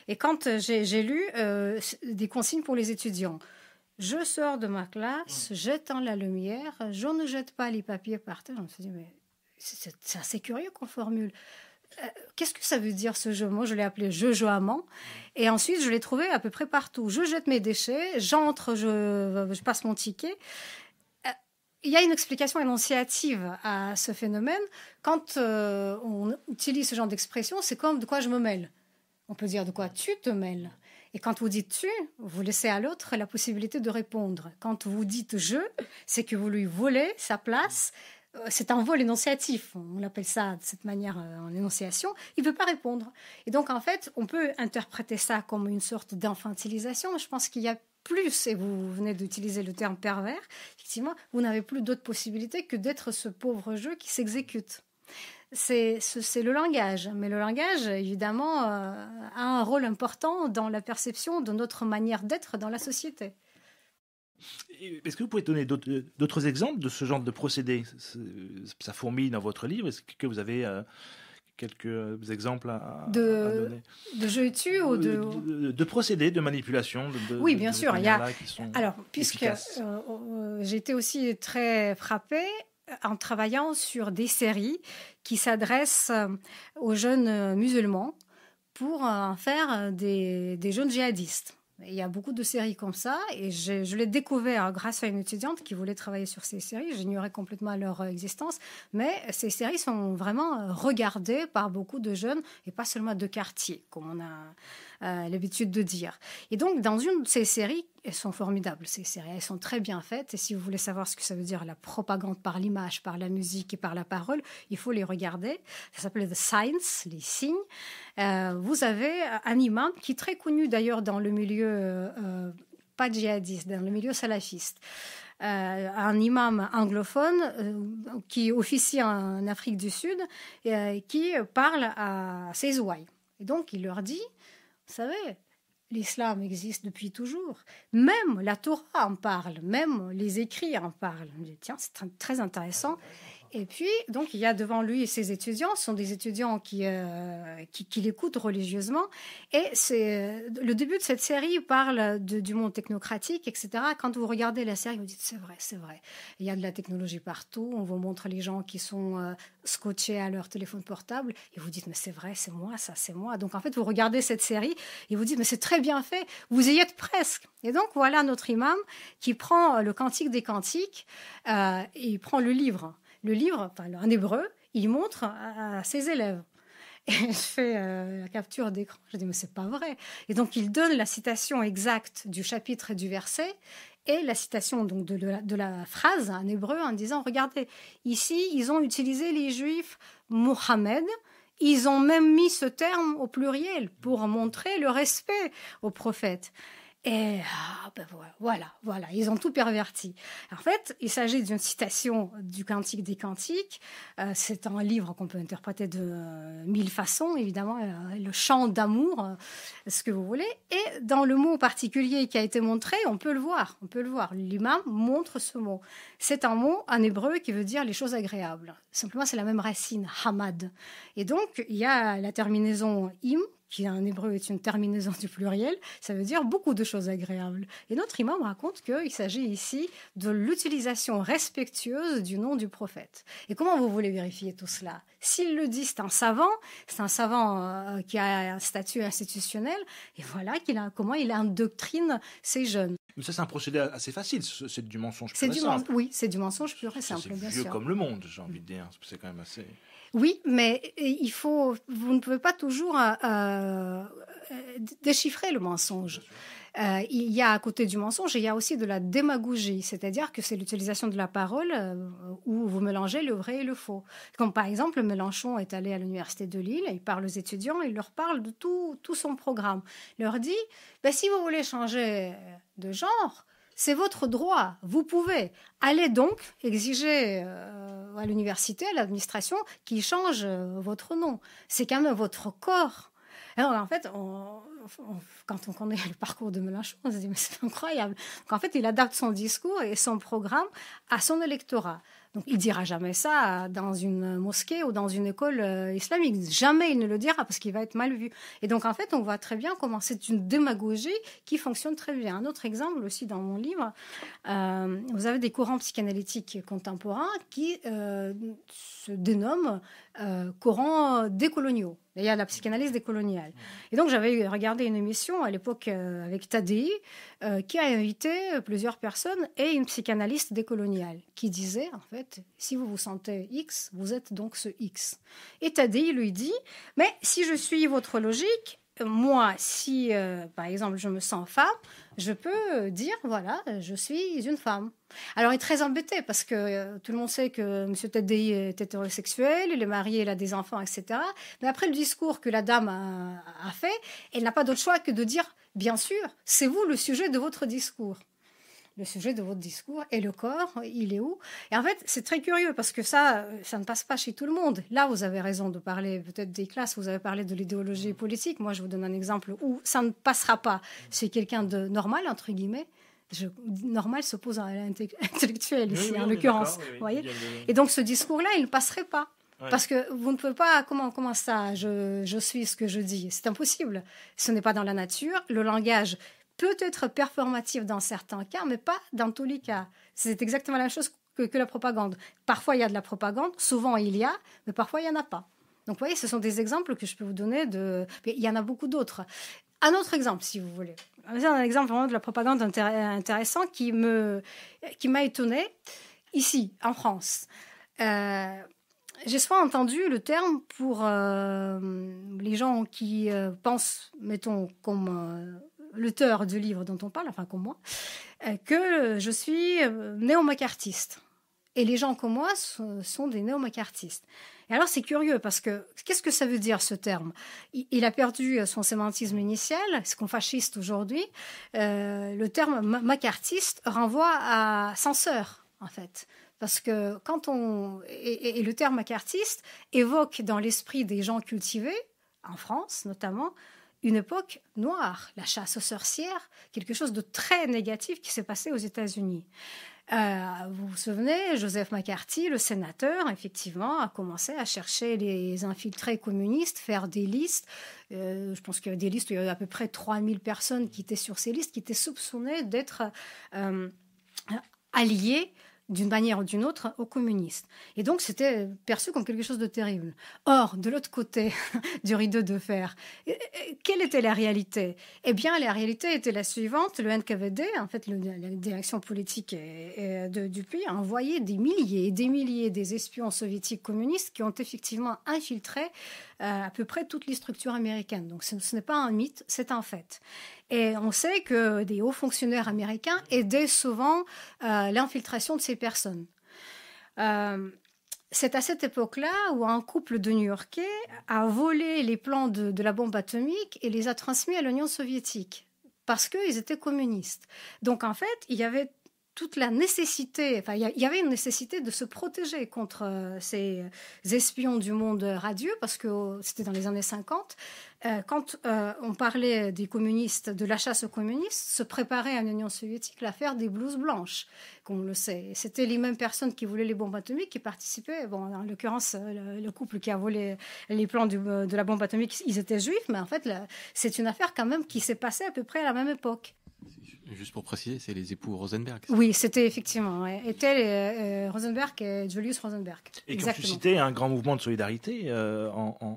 Et quand j'ai lu des consignes pour les étudiants, je sors de ma classe, j'éteins la lumière, je ne jette pas les papiers par terre. Je me suis dit, mais c'est assez curieux qu'on formule. Qu'est-ce que ça veut dire ce jeu? Moi, je l'ai appelé jeu amant. Et ensuite, je l'ai trouvé à peu près partout. Je jette mes déchets, j'entre, je passe mon ticket. Il y a une explication énonciative à ce phénomène. Quand on utilise ce genre d'expression, c'est comme de quoi je me mêle. On peut dire de quoi tu te mêles. Et quand vous dites « tu », vous laissez à l'autre la possibilité de répondre. Quand vous dites « je », c'est que vous lui volez sa place c'est un vol énonciatif, on appelle ça de cette manière en énonciation, il ne peut pas répondre. Et donc, en fait, on peut interpréter ça comme une sorte d'infantilisation. Je pense qu'il y a plus, et vous venez d'utiliser le terme pervers, effectivement, vous n'avez plus d'autre possibilité que d'être ce pauvre jeu qui s'exécute. C'est le langage, mais le langage, évidemment, a un rôle important dans la perception de notre manière d'être dans la société. Est-ce que vous pouvez donner d'autres exemples de ce genre de procédé? Ça fourmille dans votre livre. Est-ce que vous avez quelques exemples à donner? De jeux tu ou de procédés de manipulation? Oui, bien sûr. Il y a... Alors, puisque j'ai été aussi très frappée en travaillant sur des séries qui s'adressent aux jeunes musulmans pour en faire des jeunes djihadistes. Il y a beaucoup de séries comme ça et je l'ai découvert grâce à une étudiante qui voulait travailler sur ces séries. J'ignorais complètement leur existence, mais ces séries sont vraiment regardées par beaucoup de jeunes et pas seulement de quartier, comme on a l'habitude de dire. Et donc, dans une de ces séries, elles sont formidables, ces séries. Elles sont très bien faites. Et si vous voulez savoir ce que ça veut dire, la propagande par l'image, par la musique et par la parole, il faut les regarder. Ça s'appelle The Signs, les signes. Vous avez un imam qui est très connu d'ailleurs dans le milieu, pas djihadiste, dans le milieu salafiste. Un imam anglophone qui officie en Afrique du Sud, qui parle à ses ouailles. Et donc, il leur dit, vous savez, l'islam existe depuis toujours. Même la Torah en parle, même les écrits en parlent. Je dis, tiens, c'est très intéressant. Et puis, donc, il y a devant lui ses étudiants. Ce sont des étudiants qui l'écoutent religieusement. Et le début de cette série parle du monde technocratique, etc. Quand vous regardez la série, vous dites, c'est vrai. Il y a de la technologie partout. On vous montre les gens qui sont scotchés à leur téléphone portable. Et vous dites, mais c'est vrai, c'est moi, ça, c'est moi. Donc, en fait, vous regardez cette série et vous dites, mais c'est très bien fait. Vous y êtes presque. Et donc, voilà notre imam qui prend le Cantique des Cantiques et il prend le livre. Le livre, en hébreu, il montre à ses élèves. Et je fais la capture d'écran. Je dis, mais c'est pas vrai. Et donc, il donne la citation exacte du chapitre et du verset et la citation donc, de la phrase en hébreu en disant, regardez, ici, ils ont utilisé les Juifs Mohammed. Ils ont même mis ce terme au pluriel pour montrer le respect au prophète. Et voilà, ils ont tout perverti. En fait, il s'agit d'une citation du Cantique des Cantiques. C'est un livre qu'on peut interpréter de 1000 façons, évidemment, le chant d'amour, ce que vous voulez. Et dans le mot particulier qui a été montré, on peut le voir. L'imam montre ce mot. C'est un mot en hébreu qui veut dire les choses agréables. Simplement, c'est la même racine, hamad. Et donc, il y a la terminaison im, qui en hébreu est une terminaison du pluriel, ça veut dire beaucoup de choses agréables. Et notre imam raconte qu'il s'agit ici de l'utilisation respectueuse du nom du prophète. Et comment vous voulez vérifier tout cela? S'il le dit, c'est un savant qui a un statut institutionnel, et voilà comment il endoctrine ces jeunes. Mais ça, c'est un procédé assez facile, c'est du mensonge pur et simple. Oui, c'est du mensonge pur et simple, bien sûr. C'est vieux comme le monde, j'ai envie de dire, c'est quand même assez... Oui, mais vous ne pouvez pas toujours déchiffrer le mensonge. Il y a à côté du mensonge, il y a aussi de la démagogie, c'est-à-dire que c'est l'utilisation de la parole où vous mélangez le vrai et le faux. Comme par exemple, Mélenchon est allé à l'université de Lille, il parle aux étudiants, il leur parle de tout son programme. Il leur dit, si vous voulez changer de genre, c'est votre droit, vous pouvez. Allez donc exiger à l'université, à l'administration, qu'ils changent votre nom. C'est quand même votre corps. Alors, en fait, quand on connaît le parcours de Mélenchon, on se dit, mais c'est incroyable. Donc, en fait, il adapte son discours et son programme à son électorat. Donc, il ne dira jamais ça dans une mosquée ou dans une école islamique. Jamais il ne le dira parce qu'il va être mal vu. Et donc, en fait, on voit très bien comment c'est une démagogie qui fonctionne très bien. Un autre exemple aussi dans mon livre, vous avez des courants psychanalytiques contemporains qui se dénomment courants décoloniaux. Il y a la psychanalyse décoloniale. Et donc, j'avais regardé une émission à l'époque avec Tadei, qui a invité plusieurs personnes et une psychanalyste décoloniale qui disait, en fait, si vous vous sentez X, vous êtes donc ce X. Et Tadei lui dit, mais si je suis votre logique, moi, si, par exemple, je me sens femme, je peux dire, voilà, je suis une femme. Alors, il est très embêté parce que tout le monde sait que M. Tedei est hétérosexuel, il est marié, il a des enfants, etc. Mais après le discours que la dame a fait, elle n'a pas d'autre choix que de dire, bien sûr, c'est vous le sujet de votre discours. Le sujet de votre discours et le corps, il est où? Et en fait, c'est très curieux parce que ça ne passe pas chez tout le monde. Là, vous avez raison de parler peut-être des classes, vous avez parlé de l'idéologie politique. Moi, je vous donne un exemple où ça ne passera pas chez quelqu'un de normal, entre guillemets. Normal s'oppose à l'intellectuel ici, en l'occurrence. Vous voyez. Et donc, ce discours-là, il ne passerait pas. Ouais. Parce que vous ne pouvez pas, comment ça, je suis ce que je dis. C'est impossible. Ce n'est pas dans la nature. Le langage peut être performatif dans certains cas, mais pas dans tous les cas. C'est exactement la même chose que la propagande. Parfois, il y a de la propagande, souvent il y a, mais parfois, il n'y en a pas. Donc, vous voyez, ce sont des exemples que je peux vous donner. Mais il y en a beaucoup d'autres. Un autre exemple, si vous voulez. Un exemple vraiment de la propagande intéressant qui m'a étonnée, ici, en France. J'ai souvent entendu le terme pour les gens qui pensent, mettons, comme l'auteur du livre dont on parle, enfin comme moi, que je suis néo-macartiste. Et les gens comme moi sont des néo-macartistes. Et alors c'est curieux parce que qu'est-ce que ça veut dire ce terme? Il a perdu son sémantisme initial, c'est qu'on fasciste aujourd'hui. Le terme macartiste renvoie à censeur, en fait. Parce que quand et le terme macartiste évoque dans l'esprit des gens cultivés, en France notamment, une époque noire, la chasse aux sorcières, quelque chose de très négatif qui s'est passé aux États-Unis. Vous vous souvenez, Joseph McCarthy, le sénateur, effectivement, a commencé à chercher les infiltrés communistes, faire des listes. Je pense qu'il y avait des listes, il y avait à peu près 3000 personnes qui étaient sur ces listes, qui étaient soupçonnées d'être alliées d'une manière ou d'une autre aux communistes. Et donc, c'était perçu comme quelque chose de terrible. Or, de l'autre côté du rideau de fer, quelle était la réalité? Eh bien, la réalité était la suivante. Le NKVD, en fait, la direction politique du pays, a envoyé des milliers et des milliers des espions soviétiques communistes qui ont effectivement infiltré à peu près toutes les structures américaines. Donc, ce n'est pas un mythe, c'est un fait. Et on sait que des hauts fonctionnaires américains aidaient souvent l'infiltration de ces personnes. C'est à cette époque-là où un couple de New-Yorkais a volé les plans de la bombe atomique et les a transmis à l'Union soviétique parce qu'ils étaient communistes. Donc en fait, il y avait toute la nécessité, enfin, il y avait une nécessité de se protéger contre ces espions du monde radieux, parce que c'était dans les années 50. Quand on parlait des communistes, de la chasse aux communistes, se préparait en Union soviétique l'affaire des blouses blanches, comme on le sait. C'était les mêmes personnes qui voulaient les bombes atomiques qui participaient. Bon, en l'occurrence, le couple qui a volé les plans de la bombe atomique, ils étaient juifs, mais en fait, c'est une affaire quand même qui s'est passée à peu près à la même époque. Juste pour préciser, c'est les époux Rosenberg. Oui, c'était effectivement. Ouais. Étaient Rosenberg et Julius Rosenberg. Et qui ont suscité un grand mouvement de solidarité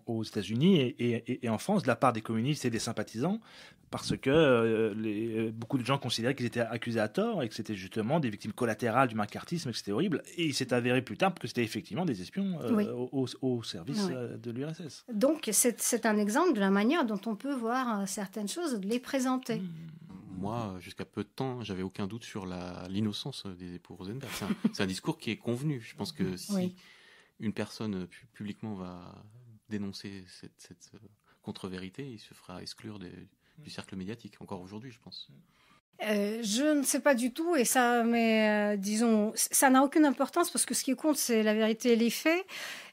aux États-Unis et en France de la part des communistes et des sympathisants, parce que beaucoup de gens considéraient qu'ils étaient accusés à tort et que c'était justement des victimes collatérales du macartisme et que c'était horrible. Et il s'est avéré plus tard que c'était effectivement des espions oui. au service de l'URSS. Donc c'est un exemple de la manière dont on peut voir certaines choses, de les présenter. Moi, jusqu'à peu de temps, j'avais aucun doute sur l'innocence des époux Rosenberg. C'est un discours qui est convenu. Je pense que si une personne publiquement va dénoncer cette contre-vérité, il se fera exclure du cercle médiatique, encore aujourd'hui, je pense. Je ne sais pas du tout, et ça, mais disons, ça n'a aucune importance parce que ce qui compte, c'est la vérité et les faits.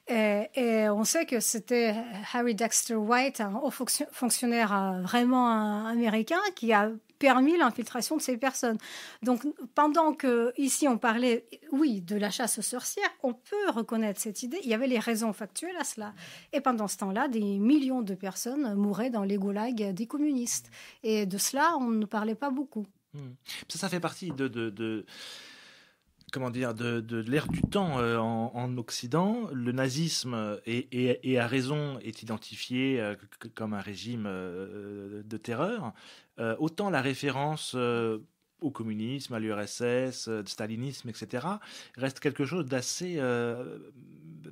Et on sait que c'était Harry Dexter White, un haut fonctionnaire vraiment américain, qui a permis l'infiltration de ces personnes. Donc, pendant que ici on parlait, oui, de la chasse aux sorcières, on peut reconnaître cette idée. Il y avait les raisons factuelles à cela. Et pendant ce temps-là, des millions de personnes mouraient dans les goulags des communistes. Et de cela, on ne parlait pas beaucoup. Ça fait partie de l'ère du temps en Occident. Le nazisme et à raison est identifié comme un régime de terreur. Autant la référence au communisme, à l'URSS, de stalinisme, etc., reste quelque chose d'assez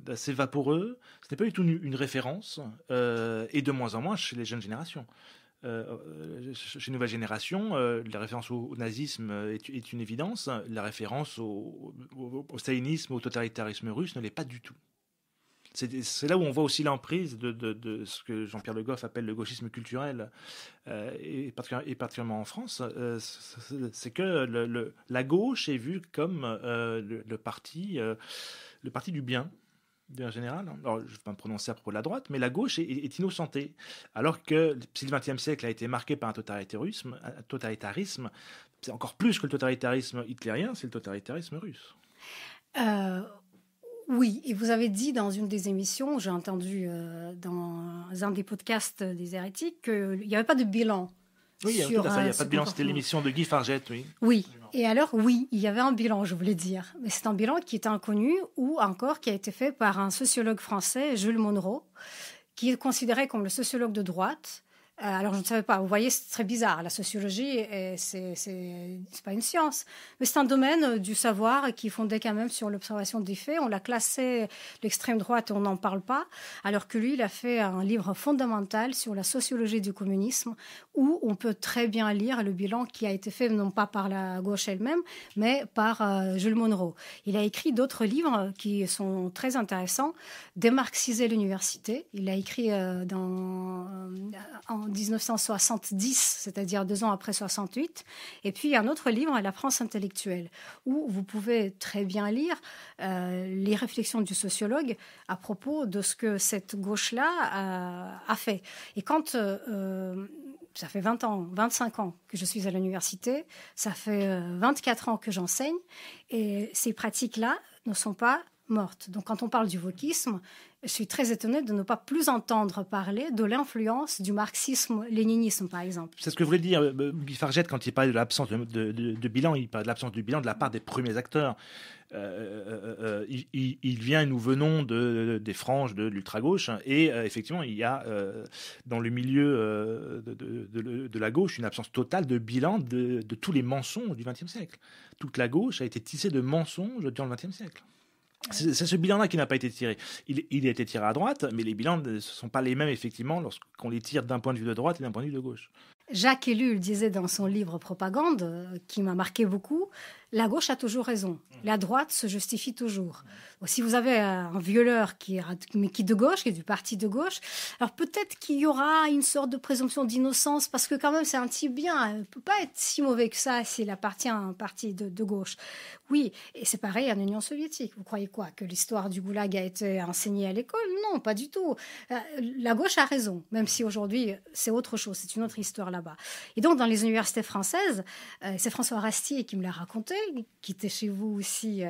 d'assez vaporeux. Ce n'est pas du tout une référence, et de moins en moins chez les jeunes générations. Chez Nouvelle Génération, la référence au nazisme est une évidence. La référence au stalinisme, au totalitarisme russe ne l'est pas du tout. C'est là où on voit aussi l'emprise de ce que Jean-Pierre Le Goff appelle le gauchisme culturel, et particulièrement en France. C'est que la gauche est vue comme le parti du bien, en général. Alors, je ne vais pas me prononcer à propos de la droite, mais la gauche est innocentée. Alors que si le XXe siècle a été marqué par un totalitarisme, c'est encore plus que le totalitarisme hitlérien, c'est le totalitarisme russe. Oui, et vous avez dit dans une des émissions, j'ai entendu dans un des podcasts des hérétiques, qu'il n'y avait pas de bilan. Oui, il n'y a pas de bilan, c'était l'émission de Guy Fargette, oui. Oui, et alors oui, il y avait un bilan, je voulais dire. Mais c'est un bilan qui est inconnu ou encore qui a été fait par un sociologue français, Jules Monroe, qui est considéré comme le sociologue de droite. Alors, je ne savais pas. Vous voyez, c'est très bizarre. La sociologie, c'est pas une science, mais c'est un domaine du savoir qui est fondé quand même sur l'observation des faits. On l'a classé l'extrême droite et on n'en parle pas, alors que lui, il a fait un livre fondamental sur la sociologie du communisme où on peut très bien lire le bilan qui a été fait, non pas par la gauche elle-même, mais par Jules Monroe. Il a écrit d'autres livres qui sont très intéressants. Démarxiser l'université. Il a écrit en 1970, c'est-à-dire 2 ans après 68. Et puis, un autre livre, La France intellectuelle, où vous pouvez très bien lire les réflexions du sociologue à propos de ce que cette gauche-là a fait. Et quand... ça fait 20 ans, 25 ans que je suis à l'université, ça fait 24 ans que j'enseigne, et ces pratiques-là ne sont pas mortes. Donc, quand on parle du wokisme, je suis très étonnée de ne pas plus entendre parler de l'influence du marxisme-léninisme, par exemple. C'est ce que voulait dire Guy Fargette quand il parlait de l'absence de bilan. Il parlait de l'absence de bilan de la part des premiers acteurs. Il vient et nous venons des franges de l'ultra-gauche. Et effectivement, il y a dans le milieu de la gauche une absence totale de bilan de tous les mensonges du XXe siècle. Toute la gauche a été tissée de mensonges durant le XXe siècle. C'est ce bilan-là qui n'a pas été tiré. Il a été tiré à droite, mais les bilans ne sont pas les mêmes, effectivement, lorsqu'on les tire d'un point de vue de droite et d'un point de vue de gauche. Jacques Ellul disait dans son livre Propagande, qui m'a marqué beaucoup, la gauche a toujours raison. La droite se justifie toujours. Si vous avez un violeur qui est de gauche, qui est du parti de gauche, alors peut-être qu'il y aura une sorte de présomption d'innocence, parce que quand même c'est un type bien. Il ne peut pas être si mauvais que ça s'il appartient à un parti de gauche. Oui, et c'est pareil en Union soviétique. Vous croyez quoi? Que l'histoire du goulag a été enseignée à l'école? Non, pas du tout. La gauche a raison, même si aujourd'hui c'est autre chose, c'est une autre histoire là-bas. Et donc dans les universités françaises, c'est François Rastier qui me l'a raconté, qui était chez vous aussi,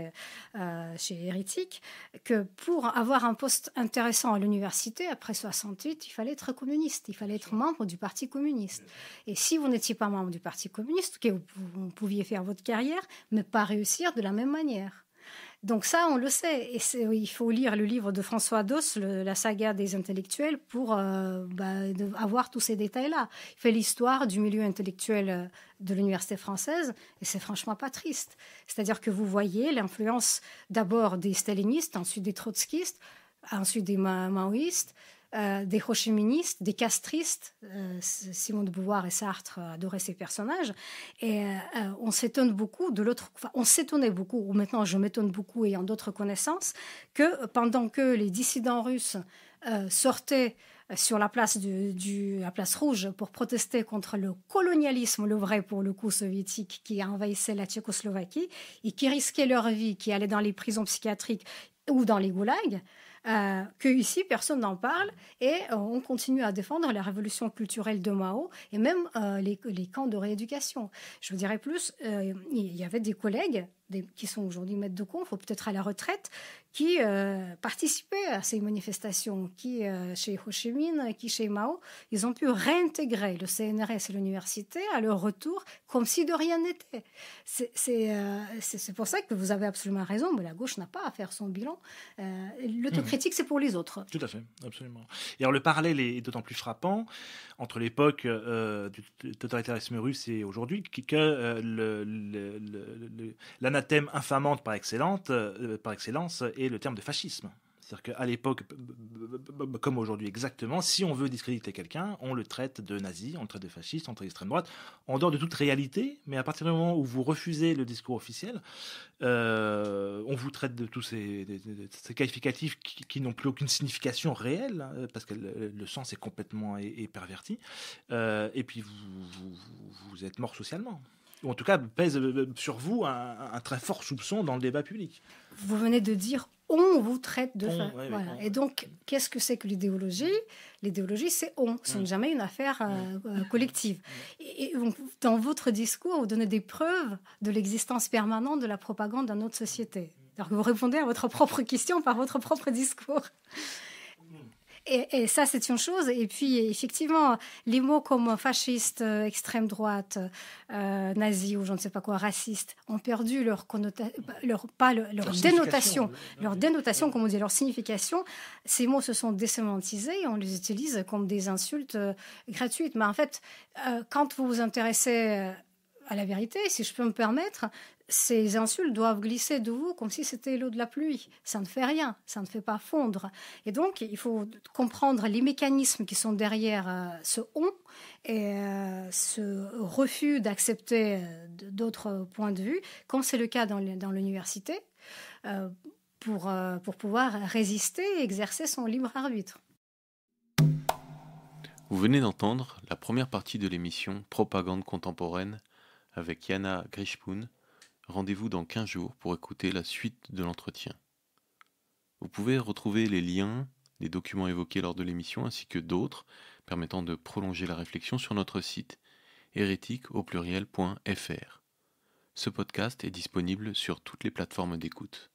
chez Hérétique, que pour avoir un poste intéressant à l'université, après 68, il fallait être communiste, il fallait être membre du Parti communiste. Et si vous n'étiez pas membre du Parti communiste, vous pouviez faire votre carrière, mais pas réussir de la même manière. Donc ça, on le sait. Et il faut lire le livre de François Doss, La saga des intellectuels, pour avoir tous ces détails-là. Il fait l'histoire du milieu intellectuel de l'université française, et c'est franchement pas triste. C'est-à-dire que vous voyez l'influence d'abord des stalinistes, ensuite des trotskistes, ensuite des maoïstes, des hochiministes, des castristes. Simone de Beauvoir et Sartre adoraient ces personnages. Et on s'étonne beaucoup de l'autre... Enfin, on s'étonnait beaucoup, ou maintenant je m'étonne beaucoup ayant d'autres connaissances, que pendant que les dissidents russes sortaient sur la place, la place rouge pour protester contre le colonialisme, le vrai pour le coup soviétique, qui envahissait la Tchécoslovaquie, et qui risquaient leur vie, qui allaient dans les prisons psychiatriques ou dans les goulags, que ici personne n'en parle, et on continue à défendre la révolution culturelle de Mao et même les camps de rééducation. Je vous dirais plus, il y avait des collègues qui sont aujourd'hui maîtres de conf, ou peut-être à la retraite, qui participaient à ces manifestations, qui chez Ho Chi Minh, qui chez Mao, ils ont pu réintégrer le CNRS et l'université à leur retour comme si de rien n'était. C'est pour ça que vous avez absolument raison, mais la gauche n'a pas à faire son bilan. L'autocritique, c'est pour les autres. Tout à fait, absolument. Et alors le parallèle est d'autant plus frappant entre l'époque du totalitarisme russe et aujourd'hui que l'anathème infamante par excellence est le terme de fascisme. C'est-à-dire qu'à l'époque, comme aujourd'hui exactement, si on veut discréditer quelqu'un, on le traite de nazi, on le traite de fasciste, on le traite d'extrême droite, en dehors de toute réalité, mais à partir du moment où vous refusez le discours officiel, on vous traite de tous ces qualificatifs qui n'ont plus aucune signification réelle, parce que le sens est complètement perverti, et puis vous êtes mort socialement. Ou en tout cas, pèse sur vous un très fort soupçon dans le débat public. Vous venez de dire on vous traite de voilà. Oui. Et donc, qu'est-ce que c'est que l'idéologie ? L'idéologie, c'est on. Ce n'est jamais une affaire collective. Et donc, dans votre discours, vous donnez des preuves de l'existence permanente de la propagande dans notre société. Alors que vous répondez à votre propre question par votre propre discours. Et ça, c'est une chose. Et puis, effectivement, les mots comme fasciste, extrême droite, nazi ou je ne sais pas quoi, raciste, ont perdu leur dénotation. Leur dénotation, comme on dit, leur signification. Ces mots se sont désémantisés et on les utilise comme des insultes gratuites. Mais en fait, quand vous vous intéressez à la vérité, si je peux me permettre, ces insultes doivent glisser de vous comme si c'était l'eau de la pluie. Ça ne fait rien, ça ne fait pas fondre. Et donc, il faut comprendre les mécanismes qui sont derrière ce « on » et ce refus d'accepter d'autres points de vue, comme c'est le cas dans l'université, pour pouvoir résister et exercer son libre arbitre. Vous venez d'entendre la première partie de l'émission Propagande contemporaine avec Yana Grishpoon. Rendez-vous dans 15 jours pour écouter la suite de l'entretien. Vous pouvez retrouver les liens, les documents évoqués lors de l'émission ainsi que d'autres permettant de prolonger la réflexion sur notre site hérétique.fr. Ce podcast est disponible sur toutes les plateformes d'écoute.